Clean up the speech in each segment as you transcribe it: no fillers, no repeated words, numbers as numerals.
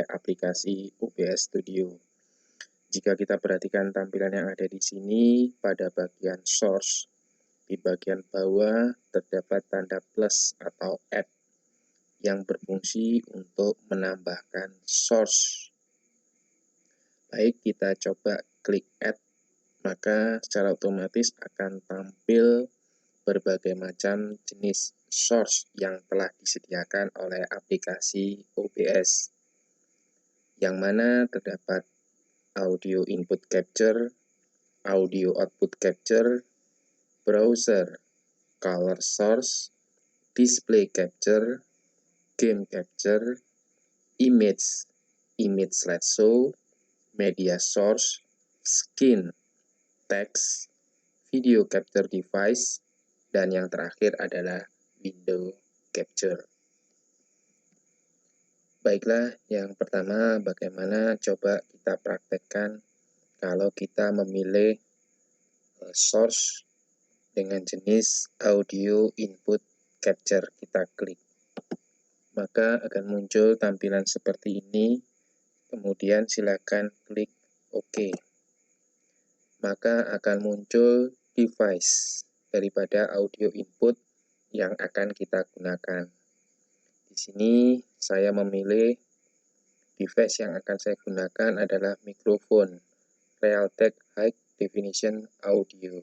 oleh aplikasi OBS Studio. Jika kita perhatikan tampilan yang ada di sini, pada bagian source, di bagian bawah terdapat tanda plus atau add yang berfungsi untuk menambahkan source. Baik, kita coba klik add, maka secara otomatis akan tampil berbagai macam jenis source yang telah disediakan oleh aplikasi OBS, yang mana terdapat audio input capture, audio output capture, browser, color source, display capture, game capture, image slideshow, media source, skin, text, video capture device, dan yang terakhir adalah window capture. Baiklah, yang pertama bagaimana coba kita praktekkan kalau kita memilih source dengan jenis audio input capture, kita klik. Maka akan muncul tampilan seperti ini, kemudian silakan klik OK. Maka akan muncul device daripada audio input yang akan kita gunakan. Di sini saya memilih device yang akan saya gunakan adalah mikrofon Realtek High Definition Audio.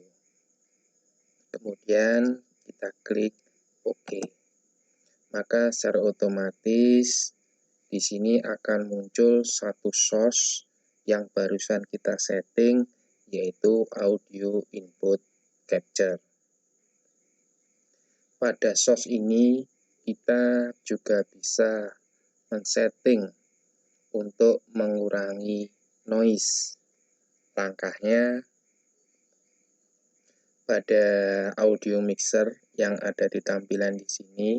Kemudian kita klik OK. Maka secara otomatis di sini akan muncul satu source yang barusan kita setting, yaitu audio input capture. Pada source ini kita juga bisa men-setting untuk mengurangi noise. Langkahnya pada audio mixer yang ada di tampilan di sini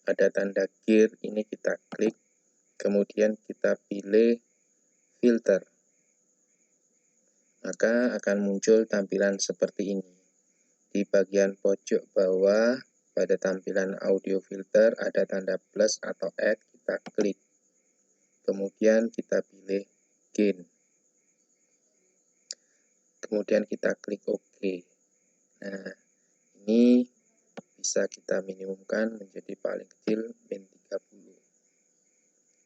ada tanda gear, ini kita klik, kemudian kita pilih filter. Maka akan muncul tampilan seperti ini. Di bagian pojok bawah pada tampilan audio filter ada tanda plus atau add, kita klik. Kemudian kita pilih gain. Kemudian kita klik OK. Nah, ini bisa kita minimumkan menjadi paling kecil min 30.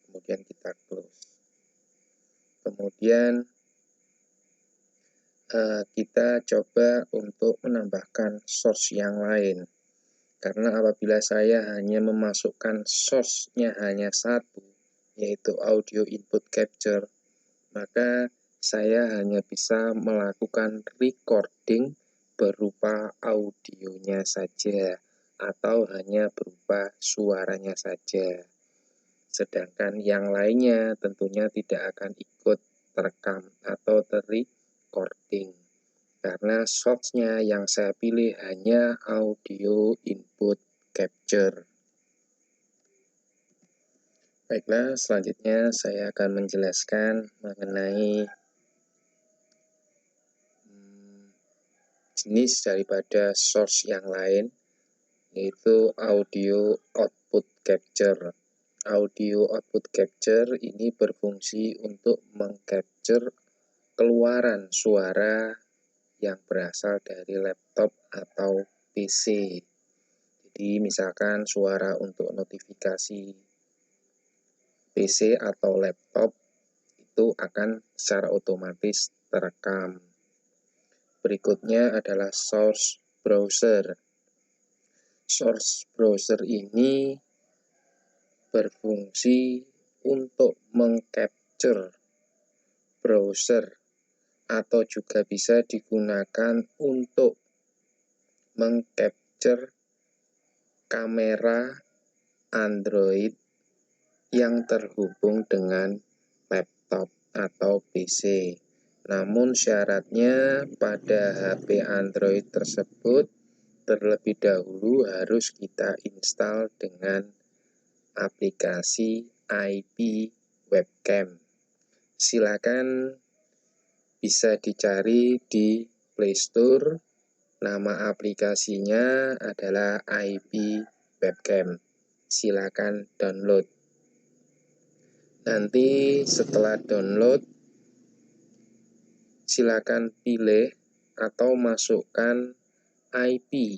Kemudian kita close. Kemudian kita coba untuk menambahkan source yang lain. Karena apabila saya hanya memasukkan source-nya hanya satu, yaitu audio input capture, maka saya hanya bisa melakukan recording berupa audionya saja atau hanya berupa suaranya saja. Sedangkan yang lainnya tentunya tidak akan ikut terekam atau terrecording. Karena source-nya yang saya pilih hanya audio input capture. Baiklah, selanjutnya saya akan menjelaskan mengenai jenis daripada source yang lain, yaitu audio output capture. Audio output capture ini berfungsi untuk mengcapture keluaran suara yang berasal dari laptop atau PC. Jadi misalkan suara untuk notifikasi PC atau laptop itu akan secara otomatis terekam. Berikutnya adalah source browser. Source browser ini berfungsi untuk mengcapture browser atau juga bisa digunakan untuk mengcapture kamera Android yang terhubung dengan laptop atau PC. Namun syaratnya pada HP Android tersebut terlebih dahulu harus kita install dengan aplikasi IP Webcam. Silakan bisa dicari di Play Store. Nama aplikasinya adalah IP Webcam. Silakan download. Nanti setelah download, silakan pilih atau masukkan IP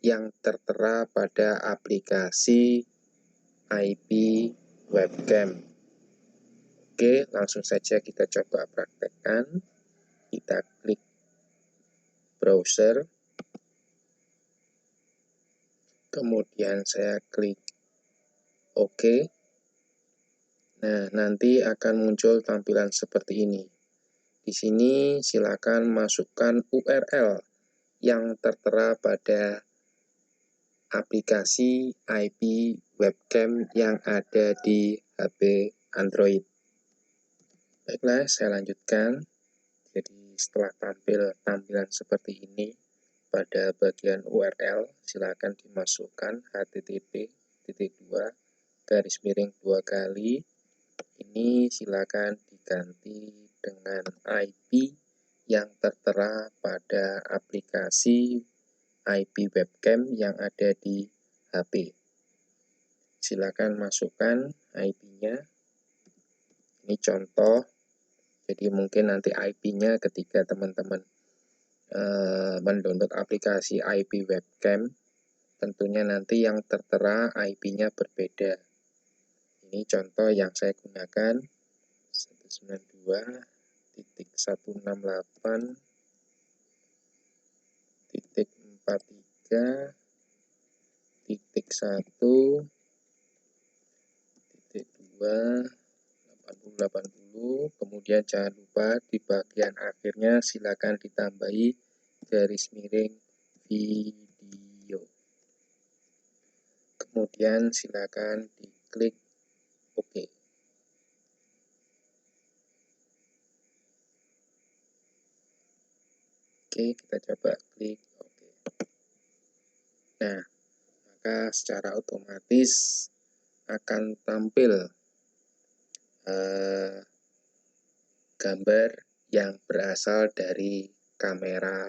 yang tertera pada aplikasi IP Webcam. Oke, langsung saja kita coba praktekkan. Kita klik browser, kemudian saya klik OK. Nah, nanti akan muncul tampilan seperti ini. Di sini silakan masukkan URL yang tertera pada aplikasi IP Webcam yang ada di HP Android. Baiklah, saya lanjutkan. Jadi setelah tampil tampilan seperti ini, pada bagian URL silakan dimasukkan http://2 kali. Ini silakan diganti dengan IP yang tertera pada aplikasi IP Webcam yang ada di HP. Silakan masukkan IP-nya. Ini contoh. Jadi mungkin nanti IP-nya ketika teman-teman mendownload aplikasi IP webcam, tentunya nanti yang tertera IP-nya berbeda. Ini contoh yang saya gunakan 192.168.1.2.8080. Kemudian jangan lupa di bagian akhirnya silakan ditambahi garis miring video. Kemudian silakan diklik OK. Oke, kita coba klik OK. Nah, maka secara otomatis akan tampil gambar yang berasal dari kamera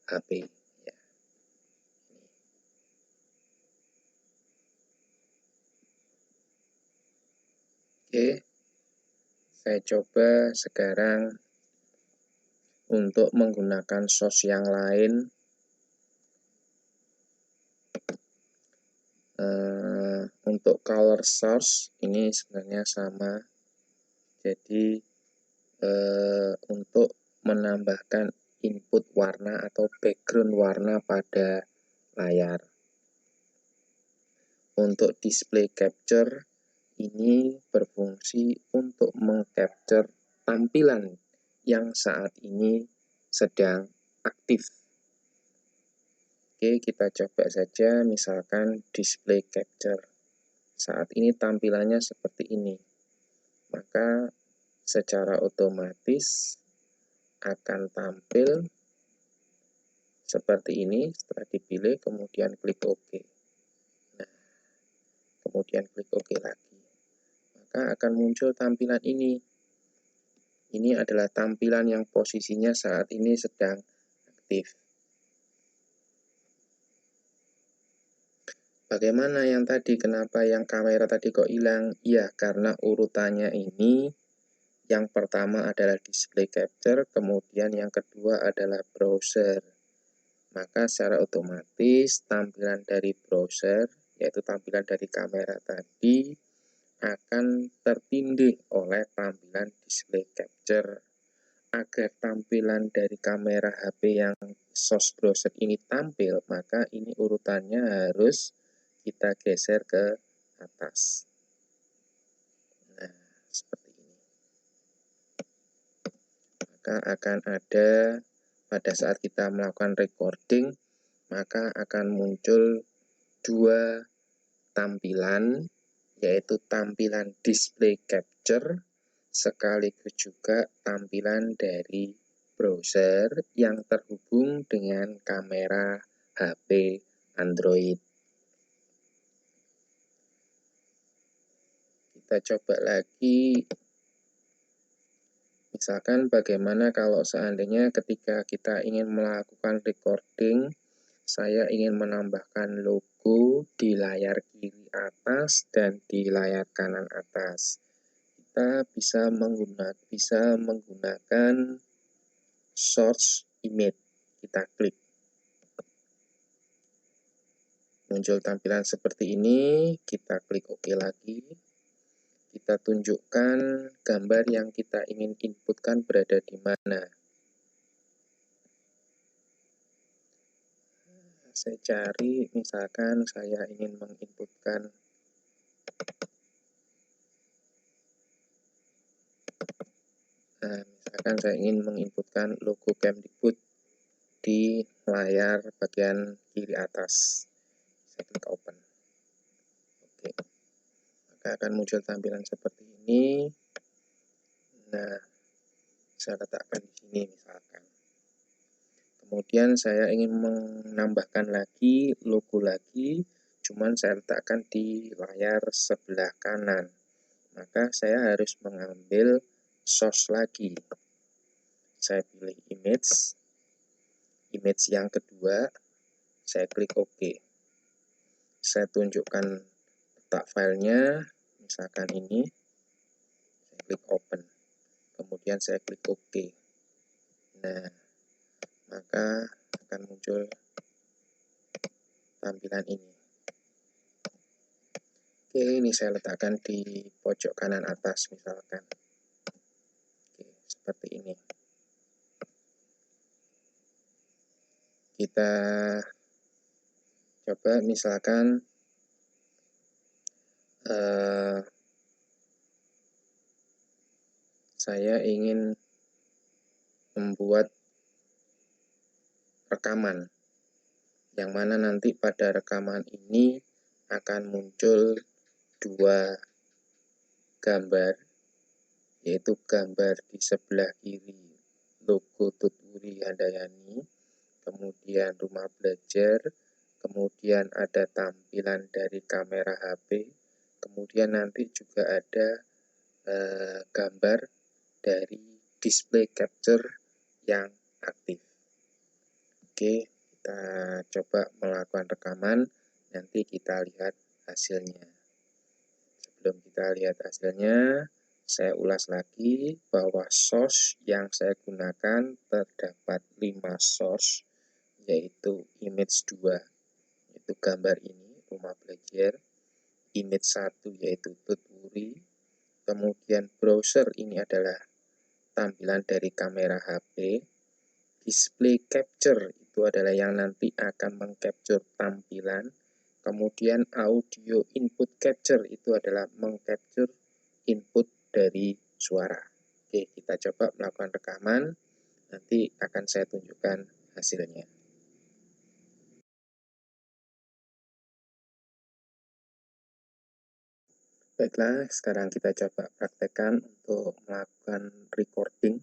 HP. Ya. Oke, saya coba sekarang untuk menggunakan source yang lain. Untuk color source ini sebenarnya sama. Jadi untuk menambahkan input warna atau background warna pada layar. Untuk display capture ini berfungsi untuk mengcapture tampilan yang saat ini sedang aktif. Oke, kita coba saja misalkan display capture. Saat ini tampilannya seperti ini. Maka secara otomatis akan tampil seperti ini setelah dipilih, kemudian klik OK. Nah, kemudian klik OK lagi. Maka akan muncul tampilan ini. Ini adalah tampilan yang posisinya saat ini sedang aktif. Bagaimana yang tadi? Kenapa yang kamera tadi kok hilang? Ya, karena urutannya ini yang pertama adalah display capture, kemudian yang kedua adalah browser. Maka secara otomatis tampilan dari browser, yaitu tampilan dari kamera tadi, akan tertindih oleh tampilan display capture. Agar tampilan dari kamera HP yang source browser ini tampil, maka ini urutannya harus kita geser ke atas. Nah, seperti ini. Maka akan ada pada saat kita melakukan recording, maka akan muncul dua tampilan, yaitu tampilan display capture sekaligus juga tampilan dari browser yang terhubung dengan kamera HP Android. Kita coba lagi, misalkan bagaimana kalau seandainya ketika kita ingin melakukan recording, saya ingin menambahkan logo di layar kiri atas dan di layar kanan atas. Kita bisa menggunakan source image. Kita klik. Muncul tampilan seperti ini, kita klik OK lagi. Kita tunjukkan gambar yang kita ingin inputkan berada di mana. Saya cari, misalkan saya ingin menginputkan misalkan saya ingin menginputkan logo Kemdikbud di layar bagian kiri atas. Saya klik open. Oke. Maka akan muncul tampilan seperti ini. Nah, saya letakkan di sini misalkan. Kemudian saya ingin menambahkan lagi logo lagi, cuman saya letakkan di layar sebelah kanan. Maka saya harus mengambil source lagi. Saya pilih image yang kedua, saya klik OK. saya tunjukkan letak filenya, misalkan ini, saya klik open, kemudian saya klik OK. Nah, maka akan muncul tampilan ini. Oke, ini saya letakkan di pojok kanan atas misalkan. Oke, seperti ini. Kita coba misalkan saya ingin membuat rekaman, yang mana nanti pada rekaman ini akan muncul dua gambar, yaitu gambar di sebelah kiri logo Tutwuri Handayani, kemudian rumah belajar, kemudian ada tampilan dari kamera HP, kemudian nanti juga ada gambar dari display capture yang aktif. Oke, kita coba melakukan rekaman, nanti kita lihat hasilnya. Sebelum kita lihat hasilnya, saya ulas lagi bahwa source yang saya gunakan terdapat 5 source, yaitu image 2, yaitu gambar ini, rumah belajar, image 1 yaitu Tutwuri, kemudian browser ini adalah tampilan dari kamera HP, display capture itu adalah yang nanti akan mengcapture tampilan, kemudian audio input capture itu adalah mengcapture input dari suara. Oke, kita coba melakukan rekaman, nanti akan saya tunjukkan hasilnya. Baiklah, sekarang kita coba praktekkan untuk melakukan recording.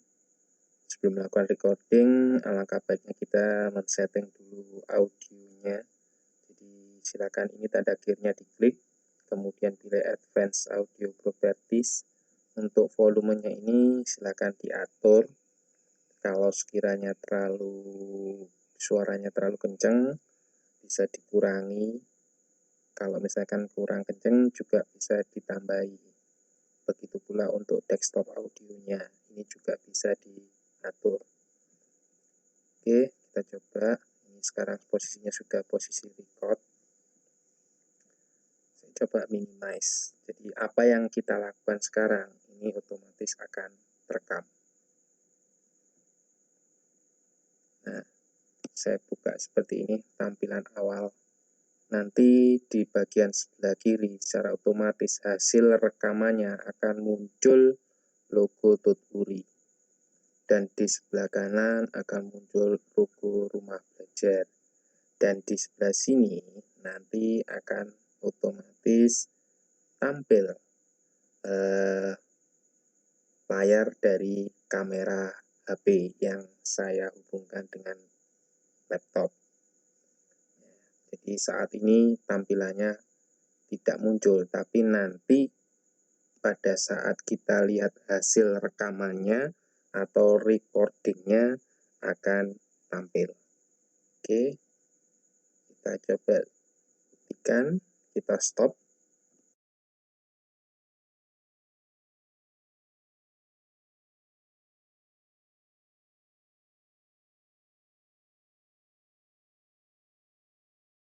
Sebelum melakukan recording, alangkah baiknya kita men-setting dulu audionya. Jadi silakan ini tanda gearnya diklik, kemudian pilih Advanced Audio Properties. Untuk volumenya ini silakan diatur. Kalau sekiranya suaranya terlalu kencang, bisa dikurangi. Kalau misalkan kurang kencang juga bisa ditambahi. Begitu pula untuk desktop audionya, ini juga bisa diatur. Oke, kita coba. Ini sekarang posisinya sudah posisi record. Saya coba minimize. Jadi apa yang kita lakukan sekarang, ini otomatis akan terekam. Nah, saya buka seperti ini tampilan awal. Nanti di bagian sebelah kiri secara otomatis hasil rekamannya akan muncul logo Tutwuri. Dan di sebelah kanan akan muncul logo rumah belajar. Dan di sebelah sini nanti akan otomatis tampil layar dari kamera HP yang saya hubungkan dengan laptop. Jadi saat ini tampilannya tidak muncul, tapi nanti pada saat kita lihat hasil rekamannya atau recordingnya akan tampil. Oke, kita coba buktikan, kita stop.